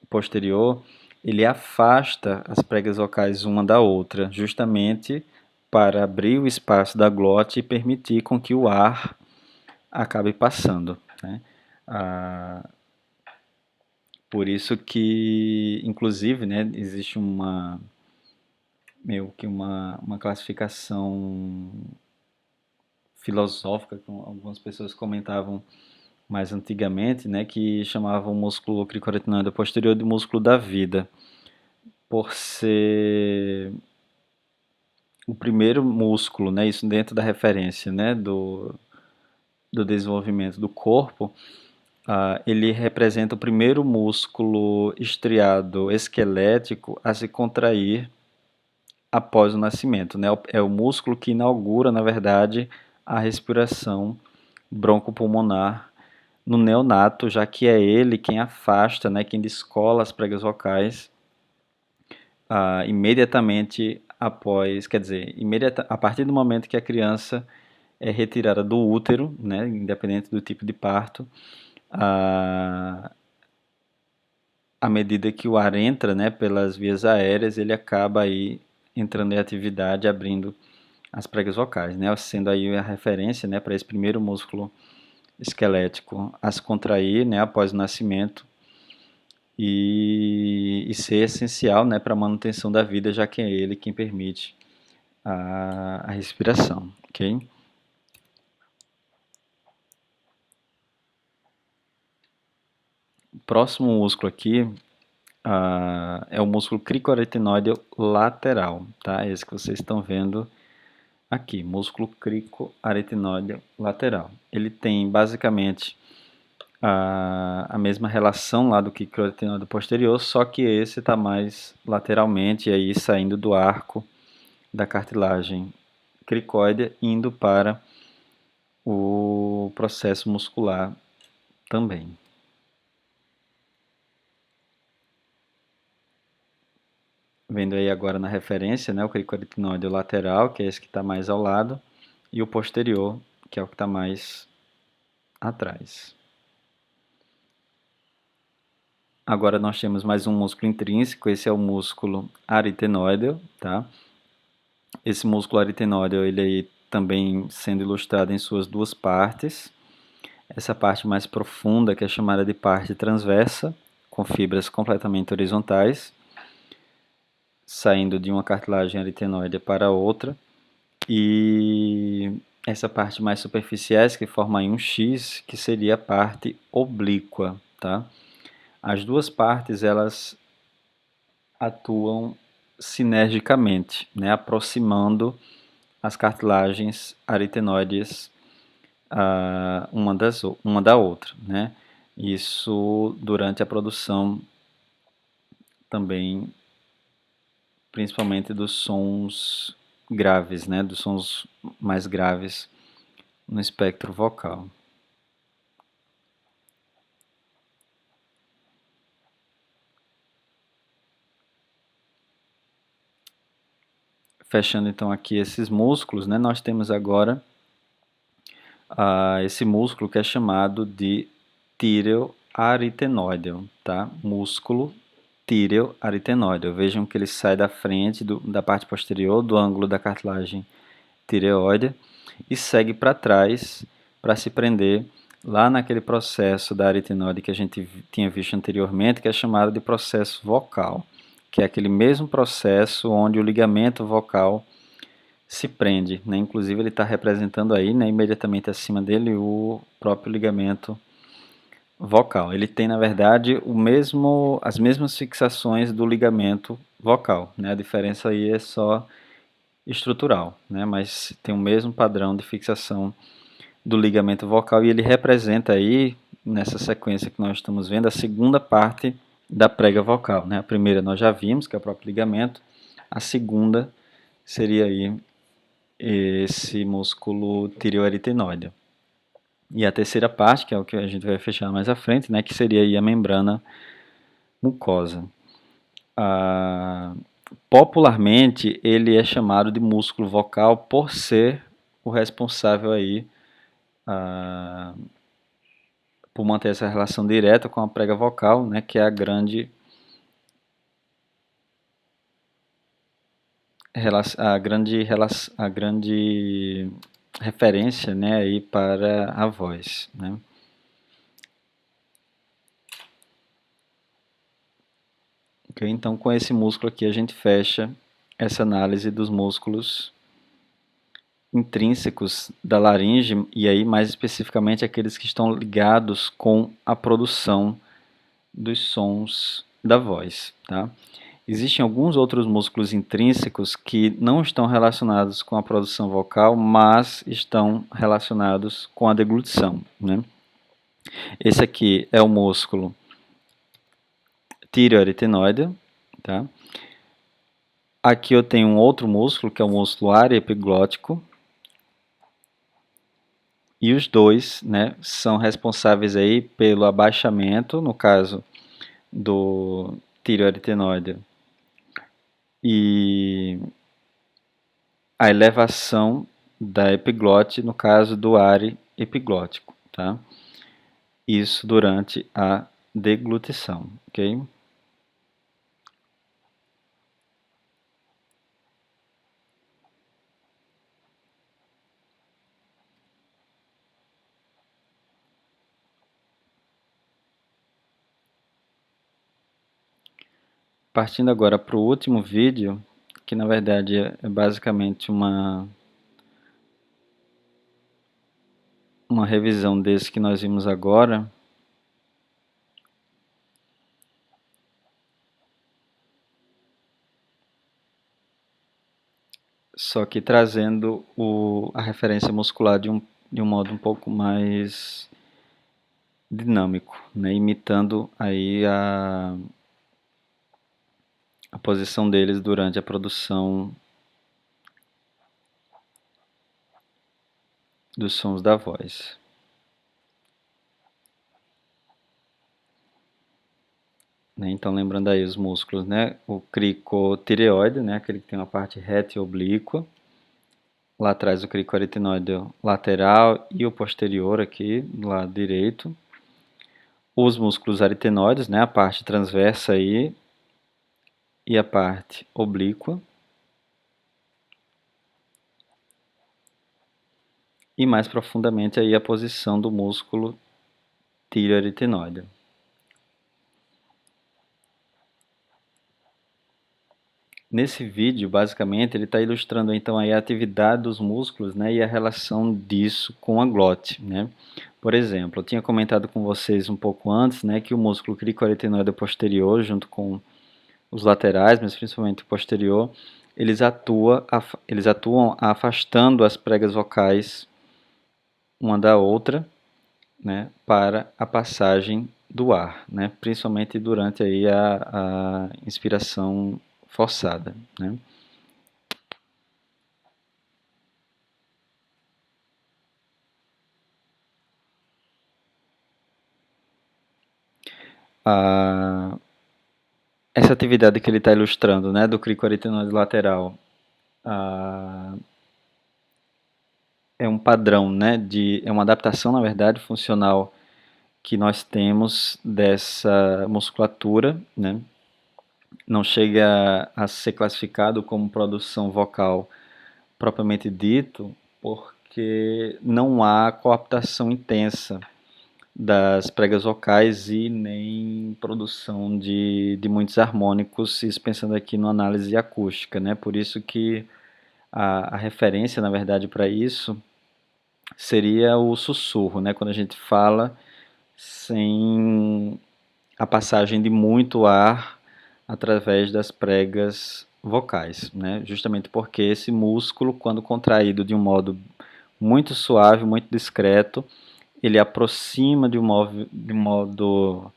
posterior, ele afasta as pregas vocais uma da outra, justamente para abrir o espaço da glote e permitir com que o ar acabe passando, né? Por isso que, inclusive, né, existe meio que uma classificação filosófica, que algumas pessoas comentavam mais antigamente, né, que chamavam o músculo cricoaritenoide posterior de músculo da vida, por ser o primeiro músculo, né, isso dentro da referência, né, do desenvolvimento do corpo, ele representa o primeiro músculo estriado esquelético a se contrair após o nascimento, né, é o músculo que inaugura, na verdade, a respiração broncopulmonar no neonato, já que é ele quem afasta, né, quem descola as pregas vocais imediatamente após, quer dizer, a partir do momento que a criança é retirada do útero, né, independente do tipo de parto, à medida que o ar entra, né, pelas vias aéreas, ele acaba aí entrando em atividade, abrindo as pregas vocais, né, sendo aí a referência, né, para esse primeiro músculo esquelético a se contrair, né, após o nascimento, e ser essencial, né, para a manutenção da vida, já que é ele quem permite a respiração, ok? O próximo músculo aqui é o músculo cricoaritenoide lateral, tá? Esse que vocês estão vendo aqui, músculo cricoaritenoide lateral. Ele tem basicamente a mesma relação lá do cricoaritenoide posterior, só que esse está mais lateralmente, e aí saindo do arco da cartilagem cricóide, indo para o processo muscular também. Vendo aí agora na referência, né, o cricoaritenoide lateral, que é esse que está mais ao lado, e o posterior, que é o que está mais atrás. Agora nós temos mais um músculo intrínseco, esse é o músculo aritenoide, tá? Esse músculo aritenoide, ele aí também sendo ilustrado em suas duas partes. Essa parte mais profunda, que é chamada de parte transversa, com fibras completamente horizontais, saindo de uma cartilagem aritenoide para outra. E essa parte mais superficiais que forma aí um X, que seria a parte oblíqua, tá? As duas partes, elas atuam sinergicamente, né? Aproximando as cartilagens aritenoides uma da outra, né? Isso durante a produção também, principalmente dos sons graves, né? Dos sons mais graves no espectro vocal. Fechando então aqui esses músculos, né? Nós temos agora esse músculo que é chamado de tireoaritenoideo, tá? Músculo tireoaritenoideo. Vejam que ele sai da frente, da parte posterior do ângulo da cartilagem tireoide e segue para trás para se prender lá naquele processo da aritenoide que a gente tinha visto anteriormente, que é chamado de processo vocal, que é aquele mesmo processo onde o ligamento vocal se prende, né? Inclusive ele está representando aí, né, imediatamente acima dele o próprio ligamento vocal. Ele tem, na verdade, as mesmas fixações do ligamento vocal, né? A diferença aí é só estrutural, né? Mas tem o mesmo padrão de fixação do ligamento vocal e ele representa aí, nessa sequência que nós estamos vendo, a segunda parte da prega vocal, né? A primeira nós já vimos, que é o próprio ligamento, a segunda seria aí esse músculo tireoaritenoide. E a terceira parte, que é o que a gente vai fechar mais à frente, né, que seria aí a membrana mucosa. Popularmente, ele é chamado de músculo vocal por ser o responsável aí por manter essa relação direta com a prega vocal, né, que é a grande referência, né, aí para a voz, né. Okay? Então, com esse músculo aqui, a gente fecha essa análise dos músculos intrínsecos da laringe, e aí mais especificamente aqueles que estão ligados com a produção dos sons da voz. Tá? Existem alguns outros músculos intrínsecos que não estão relacionados com a produção vocal, mas estão relacionados com a deglutição. Né? Esse aqui é o músculo tireoaritenoide, tá? Aqui eu tenho um outro músculo, que é o músculo ariepiglótico, e os dois, né, são responsáveis aí pelo abaixamento, no caso do tireoaritenoide, e a elevação da epiglote, no caso do are epiglótico, tá? Isso durante a deglutição, ok? Partindo agora para o último vídeo, que na verdade é basicamente uma revisão desse que nós vimos agora. Só que trazendo a referência muscular de um modo um pouco mais dinâmico, né? Imitando aí a posição deles durante a produção dos sons da voz. Né? Então, lembrando aí os músculos, né? O cricotireoide, né? Aquele que tem uma parte reta e oblíqua. Lá atrás o cricoaritenoide lateral e o posterior aqui, do lado direito. Os músculos aritenoides, né? A parte transversa aí e a parte oblíqua. E mais profundamente aí a posição do músculo tireoaritenoide. Nesse vídeo, basicamente, ele está ilustrando então aí a atividade dos músculos, né, e a relação disso com a glote, né? Por exemplo, eu tinha comentado com vocês um pouco antes, né, que o músculo cricoaritenoide posterior, junto com os laterais, mas principalmente o posterior, eles atuam afastando as pregas vocais uma da outra, né, para a passagem do ar, né, principalmente durante aí a inspiração forçada, né. A, essa atividade que ele está ilustrando, né, do cricoaritenoide lateral, a, é um padrão, né, é uma adaptação, na verdade, funcional que nós temos dessa musculatura, né, não chega a ser classificado como produção vocal propriamente dito, porque não há coaptação intensa das pregas vocais e nem produção de muitos harmônicos, isso pensando aqui no análise acústica, né? Por isso que a referência, na verdade, para isso seria o sussurro, né? Quando a gente fala sem a passagem de muito ar através das pregas vocais, né? Justamente porque esse músculo, quando contraído de um modo muito suave, muito discreto, ele aproxima de um modo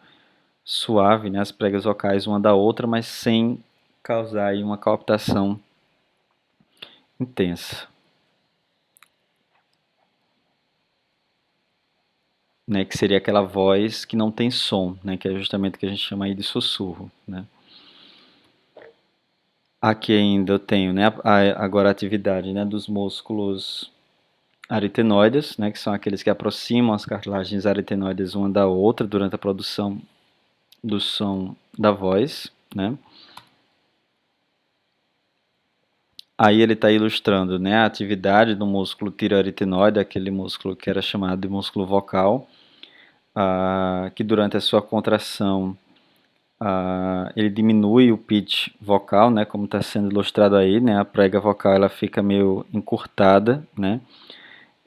suave, né, as pregas vocais uma da outra, mas sem causar aí uma coaptação intensa, né, que seria aquela voz que não tem som, né, que é justamente o que a gente chama aí de sussurro, né. Aqui ainda eu tenho, né, agora a atividade, né, dos músculos aritenoides, né, que são aqueles que aproximam as cartilagens aritenoides uma da outra durante a produção do som da voz, né. Aí ele está ilustrando, né, a atividade do músculo tireoaritenoide, aquele músculo que era chamado de músculo vocal, que durante a sua contração ele diminui o pitch vocal, né, como está sendo ilustrado aí, né, a prega vocal ela fica meio encurtada, né.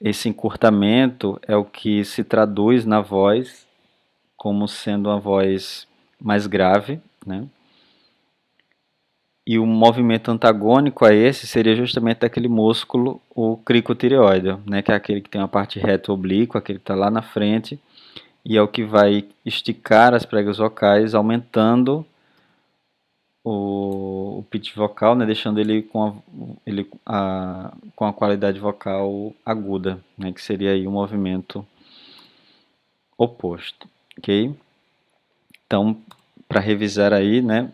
Esse encurtamento é o que se traduz na voz como sendo uma voz mais grave, né. E o movimento antagônico a esse seria justamente daquele músculo, o cricotireoide, né, que é aquele que tem uma parte reta oblíqua, aquele que está lá na frente, e é o que vai esticar as pregas vocais, aumentando o pitch vocal, né, deixando ele com a qualidade vocal aguda, né, que seria aí o movimento oposto, ok? Então, para revisar aí, né,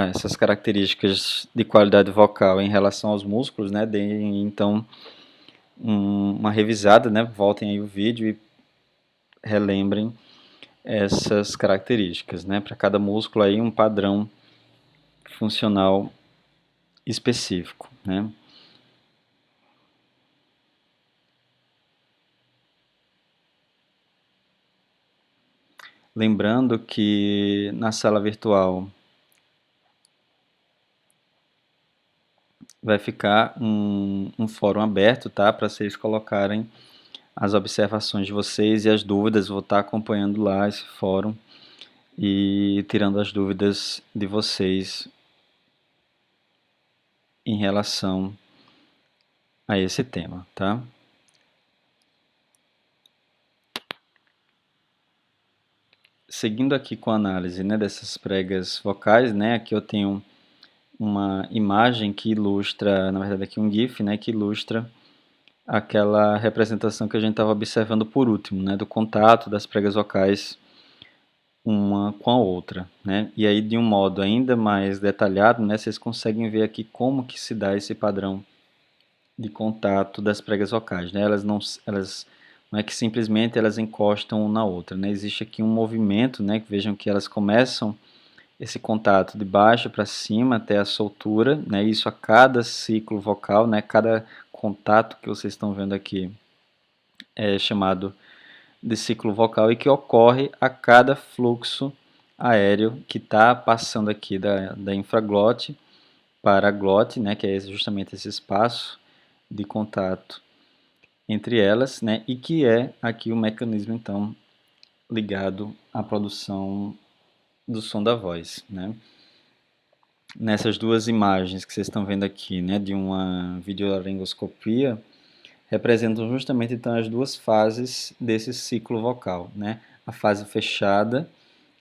essas características de qualidade vocal em relação aos músculos, né, deem então uma revisada, né, voltem aí o vídeo e relembrem essas características, né, para cada músculo aí um padrão funcional específico, né. Lembrando que na sala virtual vai ficar um fórum aberto, tá, para vocês colocarem as observações de vocês e as dúvidas, vou estar acompanhando lá esse fórum e tirando as dúvidas de vocês em relação a esse tema, tá? Seguindo aqui com a análise, né, dessas pregas vocais, né, aqui eu tenho uma imagem que ilustra, na verdade aqui um GIF, né, que ilustra aquela representação que a gente estava observando por último, né, do contato das pregas vocais uma com a outra, né? E aí de um modo ainda mais detalhado, né, vocês conseguem ver aqui como que se dá esse padrão de contato das pregas vocais, né? Elas não é que simplesmente elas encostam uma na outra, né? Existe aqui um movimento, né? Que vejam que elas começam esse contato de baixo para cima até a soltura, né? Isso a cada ciclo vocal, né? Cada contato que vocês estão vendo aqui é chamado de ciclo vocal e que ocorre a cada fluxo aéreo que está passando aqui da infraglote para a glote, né, que é justamente esse espaço de contato entre elas, né, e que é aqui o mecanismo então ligado à produção do som da voz, né. Nessas duas imagens que vocês estão vendo aqui, né, de uma videolaringoscopia, representam justamente então as duas fases desse ciclo vocal, né? A fase fechada,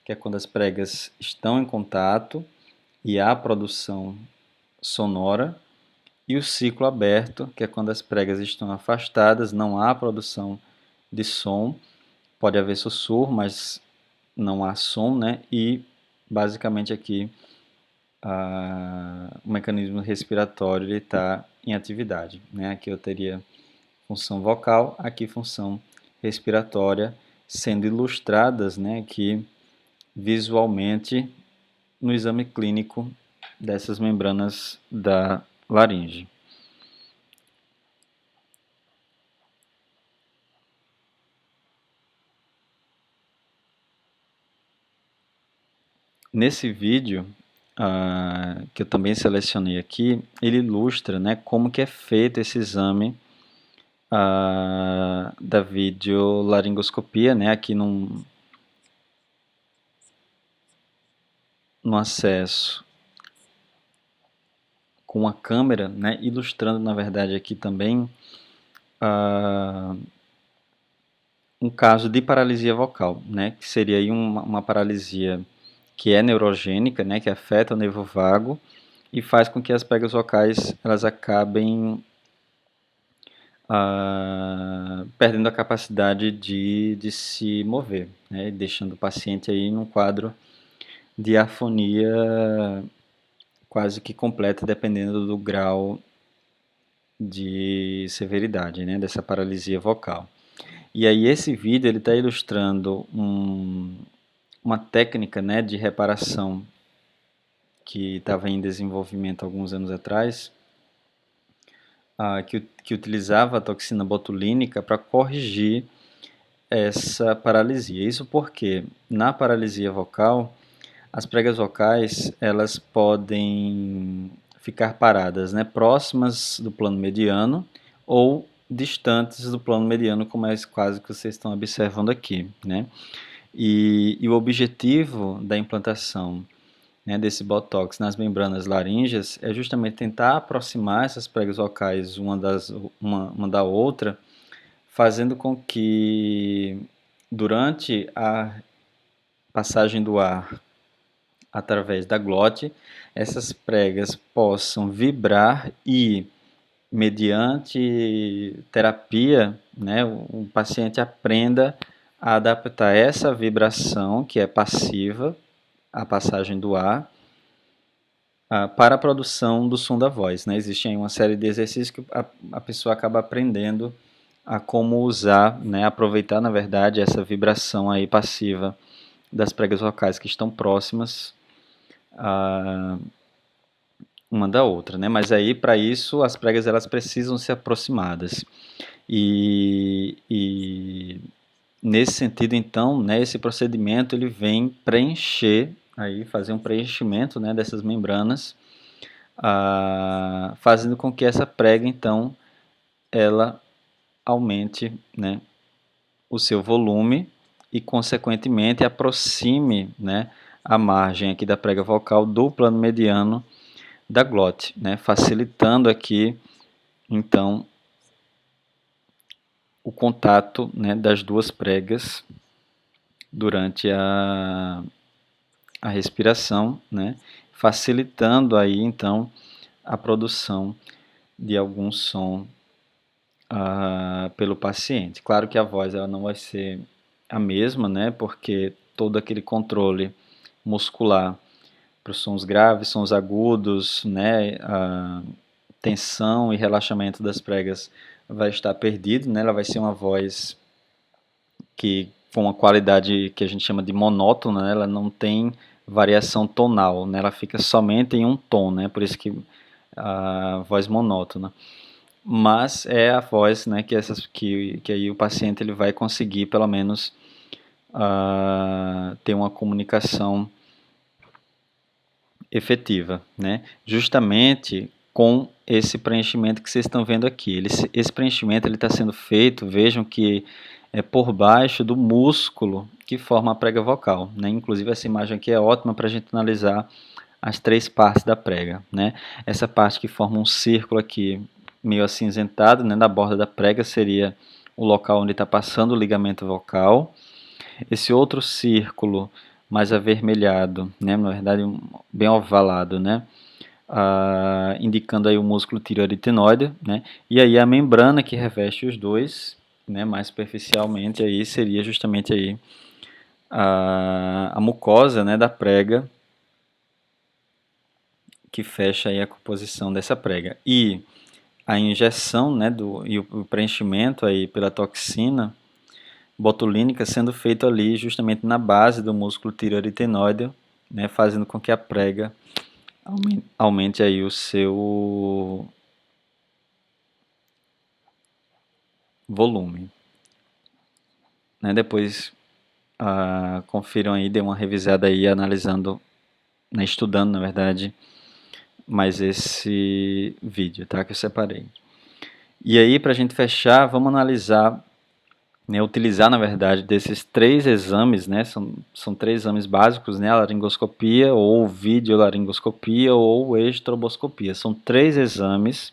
que é quando as pregas estão em contato e há produção sonora, e o ciclo aberto, que é quando as pregas estão afastadas, não há produção de som, pode haver sussurro, mas não há som, né? E basicamente aqui o mecanismo respiratório está em atividade, né? Aqui eu teria função vocal, aqui função respiratória, sendo ilustradas, né, aqui visualmente no exame clínico dessas membranas da laringe. Nesse vídeo, que eu também selecionei aqui, ele ilustra, né, como que é feito esse exame da videolaringoscopia, né, aqui no acesso com a câmera, né, ilustrando na verdade aqui também um caso de paralisia vocal, né, que seria aí uma paralisia que é neurogênica, né, que afeta o nervo vago e faz com que as pregas vocais elas acabem perdendo a capacidade de se mover, né, deixando o paciente aí num quadro de afonia quase que completa, dependendo do grau de severidade, né, dessa paralisia vocal. E aí esse vídeo ele está ilustrando uma técnica, né, de reparação que estava em desenvolvimento alguns anos atrás, que utilizava a toxina botulínica para corrigir essa paralisia. Isso porque na paralisia vocal, as pregas vocais elas podem ficar paradas, né, próximas do plano mediano ou distantes do plano mediano, como é esse quase que vocês estão observando aqui, né? E o objetivo da implantação, né, desse botox nas membranas laríngeas é justamente tentar aproximar essas pregas vocais uma da outra, fazendo com que durante a passagem do ar através da glote, essas pregas possam vibrar e, mediante terapia, né, o paciente aprenda a adaptar essa vibração, que é passiva, a passagem do ar, para a produção do som da voz, né? Existe aí uma série de exercícios que a pessoa acaba aprendendo a como usar, né, aproveitar, na verdade, essa vibração aí passiva das pregas vocais que estão próximas uma da outra, né? Mas aí, para isso, as pregas elas precisam ser aproximadas. E nesse sentido, então, né, esse procedimento ele vem preencher, aí, fazer um preenchimento, né, dessas membranas, fazendo com que essa prega, então, ela aumente, né, o seu volume e, consequentemente, aproxime, né, a margem aqui da prega vocal do plano mediano da glote, né, facilitando aqui, então, o contato, né, das duas pregas durante a respiração, né, facilitando aí, então, a produção de algum som pelo paciente. Claro que a voz ela não vai ser a mesma, né, porque todo aquele controle muscular para os sons graves, sons agudos, né, a tensão e relaxamento das pregas vai estar perdido, né, ela vai ser uma voz que com uma qualidade que a gente chama de monótona, né, ela não tem variação tonal, né, ela fica somente em um tom, né, por isso que a voz monótona. Mas é a voz, né, que aí o paciente ele vai conseguir pelo menos ter uma comunicação efetiva, né? Justamente com esse preenchimento que vocês estão vendo aqui. Esse preenchimento está sendo feito, vejam que é por baixo do músculo que forma a prega vocal, né? Inclusive essa imagem aqui é ótima para a gente analisar as três partes da prega, né? Essa parte que forma um círculo aqui meio acinzentado, né, na borda da prega seria o local onde está passando o ligamento vocal. Esse outro círculo mais avermelhado, né, na verdade bem ovalado, né, indicando aí o músculo tireoaritenoide, né, e aí a membrana que reveste os dois, né, mais superficialmente aí seria justamente aí a mucosa, né, da prega que fecha aí a composição dessa prega. E a injeção, né, e o preenchimento aí pela toxina botulínica sendo feito ali justamente na base do músculo tireoaritenoide, né, fazendo com que a prega aumente aí o seu volume. Né, depois confiram aí, dê uma revisada aí analisando, né, estudando na verdade, mais esse vídeo, tá, que eu separei. E aí, para a gente fechar, vamos analisar, né, utilizar, na verdade, desses três exames, né, são três exames básicos, né, a laringoscopia, ou videolaringoscopia, ou estroboscopia. São três exames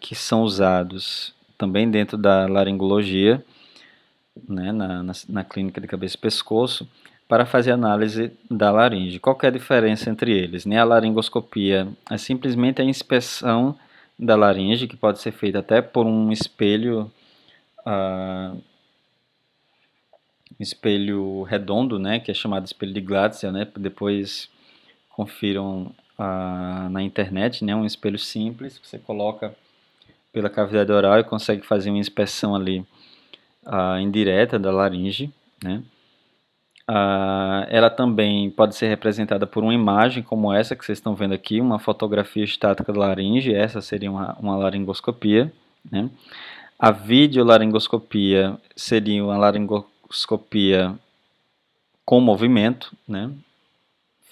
que são usados também dentro da laringologia, né, na clínica de cabeça e pescoço, para fazer análise da laringe. Qual que é a diferença entre eles? Né? A laringoscopia é simplesmente a inspeção da laringe, que pode ser feita até por um espelho redondo, né, que é chamado espelho de Glatzel, né, depois confiram na internet, né, um espelho simples que você coloca pela cavidade oral e consegue fazer uma inspeção ali indireta da laringe, né. Ela também pode ser representada por uma imagem como essa que vocês estão vendo aqui, uma fotografia estática da laringe, essa seria uma laringoscopia, né. A videolaringoscopia seria uma laringoscopia com movimento, né,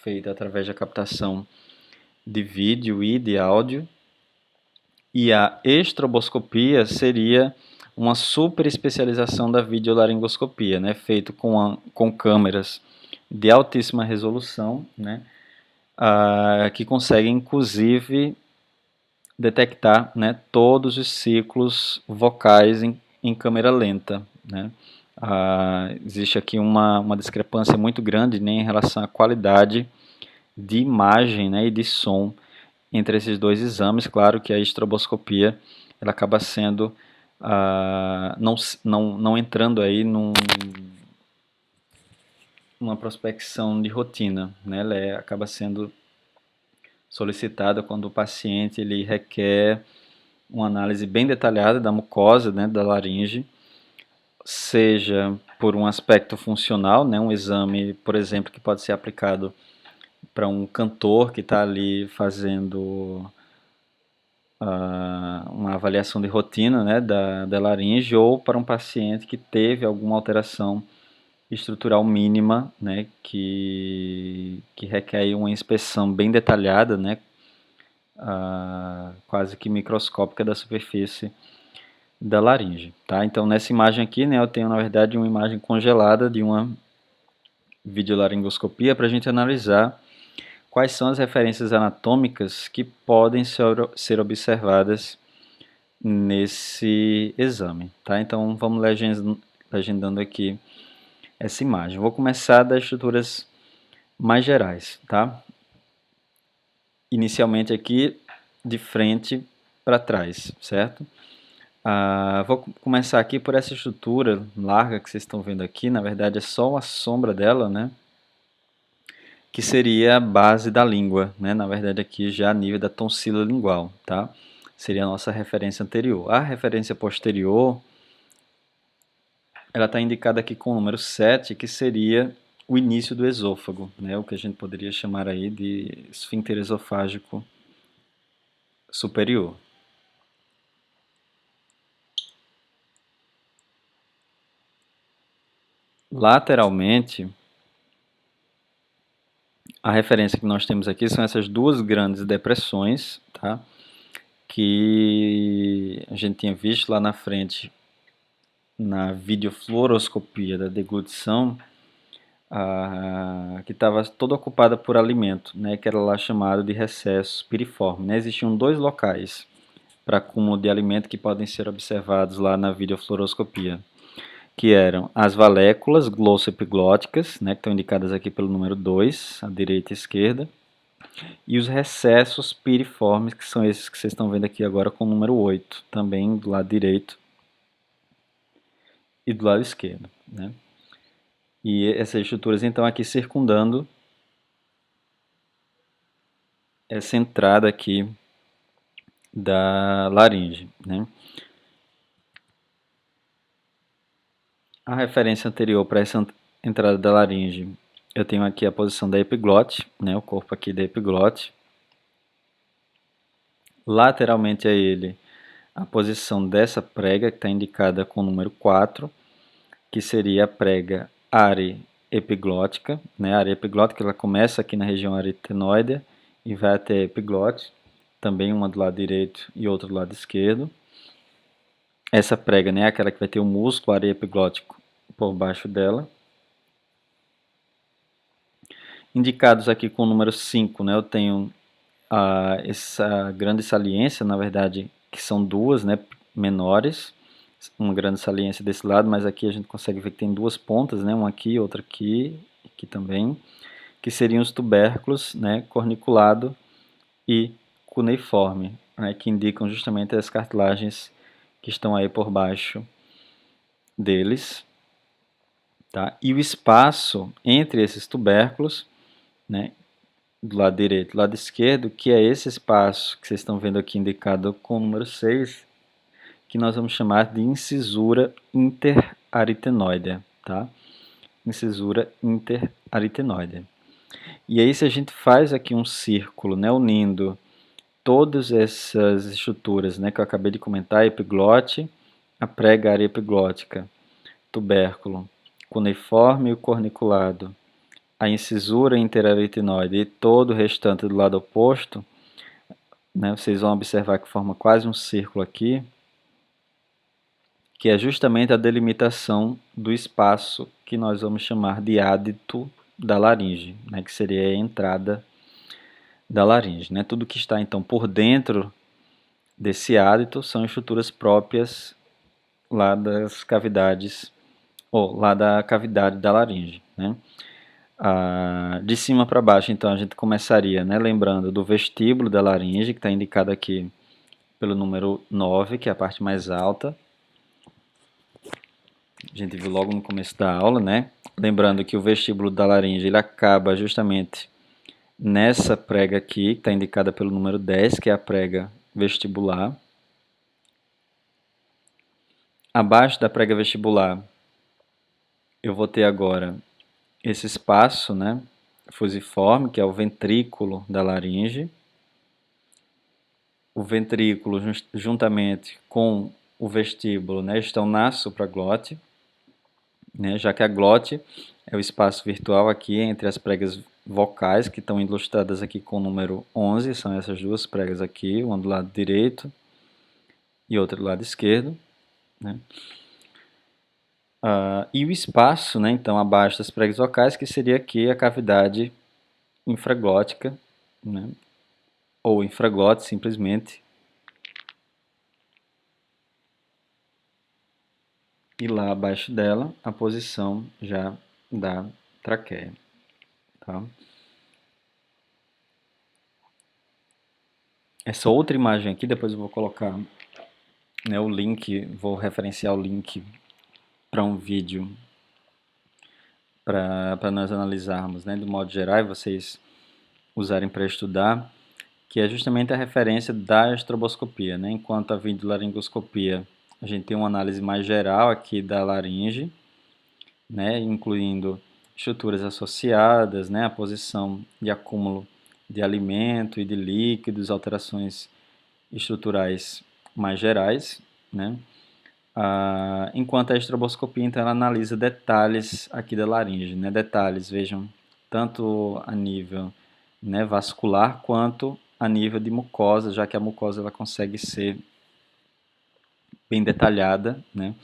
feita através da captação de vídeo e de áudio. E a estroboscopia seria uma super especialização da videolaringoscopia, né, feito com câmeras de altíssima resolução, né, que conseguem inclusive detectar, né, todos os ciclos vocais em câmera lenta, né. Existe aqui uma discrepância muito grande, né, em relação à qualidade de imagem, né, e de som entre esses dois exames. Claro que a estroboscopia ela acaba sendo não entrando aí numa prospecção de rotina, né? Ela acaba sendo solicitada quando o paciente ele requer uma análise bem detalhada da mucosa, né, da laringe, seja por um aspecto funcional, né, um exame, por exemplo, que pode ser aplicado para um cantor que está ali fazendo uma avaliação de rotina, né, da laringe, ou para um paciente que teve alguma alteração estrutural mínima, né, que requer uma inspeção bem detalhada, né, quase que microscópica da superfície da laringe, tá? Então nessa imagem aqui, né, eu tenho na verdade uma imagem congelada de uma videolaringoscopia para a gente analisar quais são as referências anatômicas que podem ser observadas nesse exame, tá? Então vamos legendando aqui essa imagem. Vou começar das estruturas mais gerais, tá? Inicialmente aqui de frente para trás, certo? Vou começar aqui por essa estrutura larga que vocês estão vendo aqui, na verdade é só uma sombra dela, né? Que seria a base da língua, né? Na verdade aqui já a nível da tonsila lingual, tá? Seria a nossa referência anterior. A referência posterior, ela está indicada aqui com o número 7, que seria o início do esôfago, né? O que a gente poderia chamar aí de esfíncter esofágico superior. Lateralmente, A referência que nós temos aqui são essas duas grandes depressões, tá? Que a gente tinha visto lá na frente na videofluoroscopia da deglutição, que estava toda ocupada por alimento, né, que era lá chamado de recesso piriforme. Né? Existiam dois locais para acúmulo de alimento que podem ser observados lá na videofluoroscopia, que eram as valéculas glossoepiglóticas, né, que estão indicadas aqui pelo número 2, à direita e à esquerda, e os recessos piriformes, que são esses que vocês estão vendo aqui agora com o número 8, também do lado direito e do lado esquerdo. Né? E essas estruturas então aqui circundando essa entrada aqui da laringe. Né? A referência anterior para essa entrada da laringe, eu tenho aqui a posição da epiglote, né? O corpo aqui da epiglote. Lateralmente a ele, a posição dessa prega, que está indicada com o número 4, que seria a prega areepiglótica. Né? A área epiglótica ela começa aqui na região aritenoide e vai até a epiglote, também uma do lado direito e outra do lado esquerdo. Essa prega, né, é aquela que vai ter o músculo areoepiglótico por baixo dela. Indicados aqui com o número 5, né, eu tenho essa grande saliência, na verdade, que são duas, né, menores, uma grande saliência desse lado, mas aqui a gente consegue ver que tem duas pontas, né, uma aqui, outra aqui, aqui também, que seriam os tubérculos, né, corniculado e cuneiforme, né, que indicam justamente as cartilagens que estão aí por baixo deles, tá? E o espaço entre esses tubérculos, né, do lado direito e do lado esquerdo, que é esse espaço que vocês estão vendo aqui indicado com o número 6, que nós vamos chamar de incisura interaritenoidea, tá? Incisura interaritenoidea. E aí se a gente faz aqui um círculo, né, unindo todas essas estruturas, né, que eu acabei de comentar, a epiglote, a prega areoepiglótica, tubérculo cuneiforme e o corniculado, a incisura interaritenoide e todo o restante do lado oposto, né, vocês vão observar que forma quase um círculo aqui, que é justamente a delimitação do espaço que nós vamos chamar de ádito da laringe, né, que seria a entrada da laringe. Né? Tudo que está então por dentro desse ádito são estruturas próprias lá das cavidades, ou lá da cavidade da laringe. Né? De cima para baixo, então, a gente começaria, né, lembrando do vestíbulo da laringe, que está indicado aqui pelo número 9, que é a parte mais alta. A gente viu logo no começo da aula, né? Lembrando que o vestíbulo da laringe ele acaba justamente nessa prega aqui, que está indicada pelo número 10, que é a prega vestibular. Abaixo da prega vestibular, eu vou ter agora esse espaço, né, fusiforme, que é o ventrículo da laringe. O ventrículo, juntamente com o vestíbulo, né, estão na supraglote, né, já que a glote é o espaço virtual aqui entre as pregas vocais, que estão ilustradas aqui com o número 11, são essas duas pregas aqui, uma do lado direito e outra do lado esquerdo. Né? E o espaço, né, então, abaixo das pregas vocais, que seria aqui a cavidade infraglótica, né, ou infraglote simplesmente, e lá abaixo dela a posição já da traqueia. Tá? Essa outra imagem aqui, depois eu vou colocar, né, o link, vou referenciar o link para um vídeo para nós analisarmos, né, do modo geral, e vocês usarem para estudar, que é justamente a referência da estroboscopia. Né? Enquanto a videolaringoscopia, a gente tem uma análise mais geral aqui da laringe, né, incluindo estruturas associadas, né, a posição de acúmulo de alimento e de líquidos, alterações estruturais mais gerais, né? Enquanto a estroboscopia, então, ela analisa detalhes aqui da laringe, né? Detalhes, vejam tanto a nível, né, vascular quanto a nível de mucosa, já que a mucosa ela consegue ser bem detalhada, né?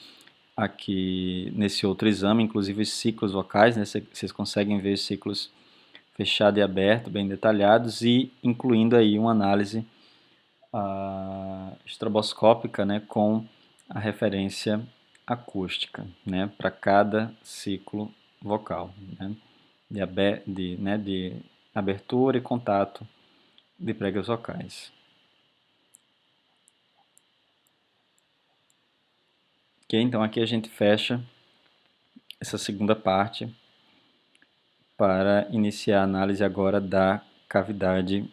Aqui nesse outro exame, inclusive os ciclos vocais, né? Vocês conseguem ver os ciclos fechado e aberto, bem detalhados, e incluindo aí uma análise estroboscópica, né, com a referência acústica, né, para cada ciclo vocal, né, de abertura e contato de pregas vocais. Ok, então aqui a gente fecha essa segunda parte para iniciar a análise agora da cavidade